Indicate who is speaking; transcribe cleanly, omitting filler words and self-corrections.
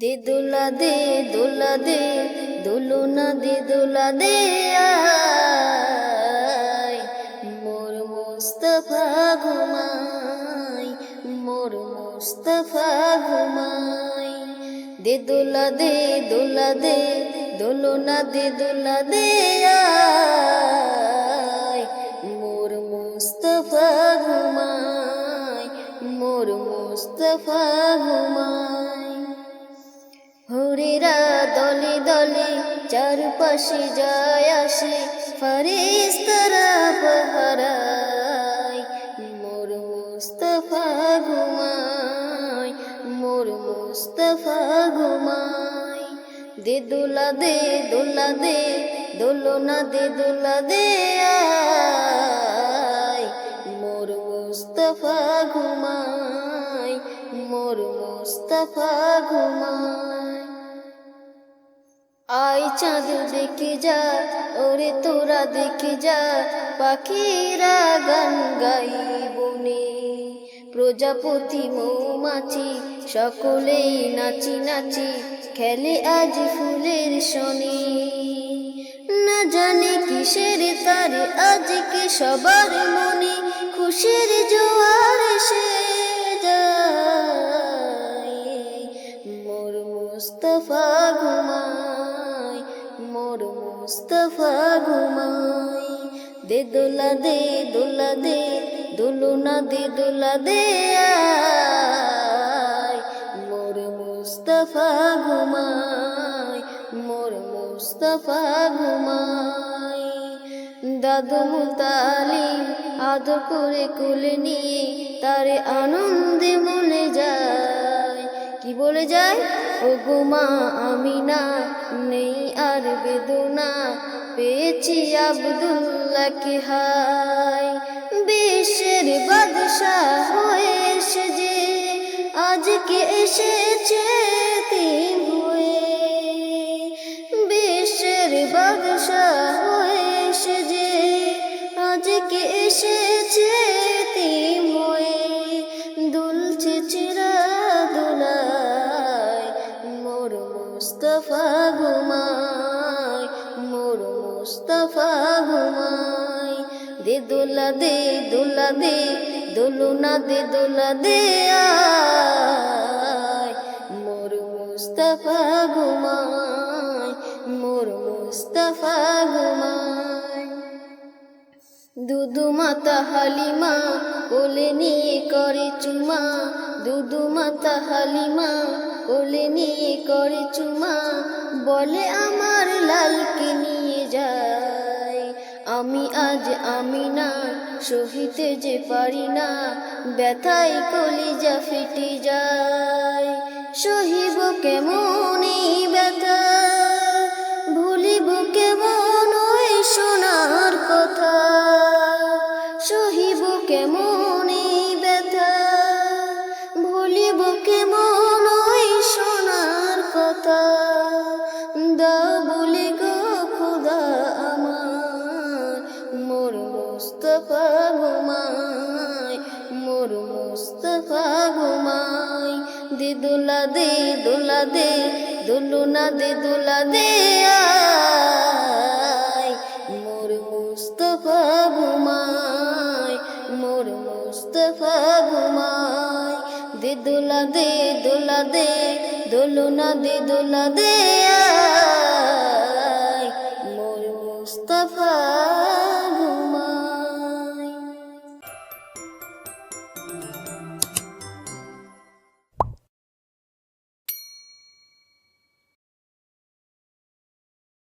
Speaker 1: দে দোলা দে দোলা দে দোলনা দে দোলা দে আয় মোর মুস্তাফা ঘুমাই মোর মুস্তাফা ঘুমাই দে দোলা দে দোলা দে দোলনা দে দোলা দে আয় মোর মুস্তাফা ঘুমাই মোর মুস্তাফা ঘুমাই হুরেরা দলে দলে চারপাশে যায় আসে ফেরেশতারা পাহারায় মোর মুস্তাফা ঘুমায় মোর মুস্তাফা ঘুমায় দে দোলা দে দোলা দে দোলনা দে দোলা দে আয় মোর মুস্তাফা ঘুমায় মোর মুস্তাফা ঘুমায় আয় চাঁদ দেখে যা ওরে তোরা দেখে যা পাখিরা গান গাই বনে প্রজাপতি মৌমাছি সকলেই নাচি নাচি খেলে আজ ফুলের শনি না জানে কিসের তারে আজকে সবার মনে খুশির জোয়ার এসে যায় মোর মুস্তাফা ঘুমায় মোর মুস্তাফা ঘুমায় দে দোলা দে দোলা দে দোলনা দে দোলা দে আয় মোর মুস্তাফা ঘুমায় মোর মুস্তাফা ঘুমায় দাদু মুতালিম আদর করে কোলে নিয়ে তারে আনন্দে মনে যায় কি বলে যায় ও গোমা আমিনা নেই আর বেদনা পেয়েছি আব্দুল্লাহকে হায় বিশ্বের বাদশাহ হয়ে এসে যে আজকে এসেছে তিন হয়ে বিশ্বের বাদশাহ হয়ে এসে যে আজকে এসেছে তিন হয়ে দুলছে চিরা দোলায় মোর মুস্তাফা ঘুমায় মোর মুস্তাফা ঘুমায় দে দোলা দে দোলা দে দোলনা দে দোলা দে আয় মোর মুস্তাফা ঘুমায় মোর মুস্তাফা ঘুমায় দুদু মাতা হালিমা কোলে নিয়ে করে চুমা দুদু মাতা হালিমা কোলে নিয়ে করে চুমা বলে আমার লালকে নিয়ে যায় আমি আজ আমিনা সহিতে যে পারি না ব্যথায় কলিজা ফেটে যায় সহিব কেমন এই ব্যথা ভুলিব কেমন ওই সোনার কথা সহিব কেমন এই ব্যথা ভুলিব কেমন ওই সোনার কথা দাও বলে গো খোদা আমার মোর মুস্তাফা ঘুমায় মোর মুস্তাফা ঘুমায় দে দোলা দে দোলা দে দোলনা দে দোলা দে আয় মোর মুস্তাফা ঘুমায় মোর মুস্তাফা ঘুমায় দে দোলা দে দোলা দে দোলনা দে দোলা দে আয় মোর মুস্তাফা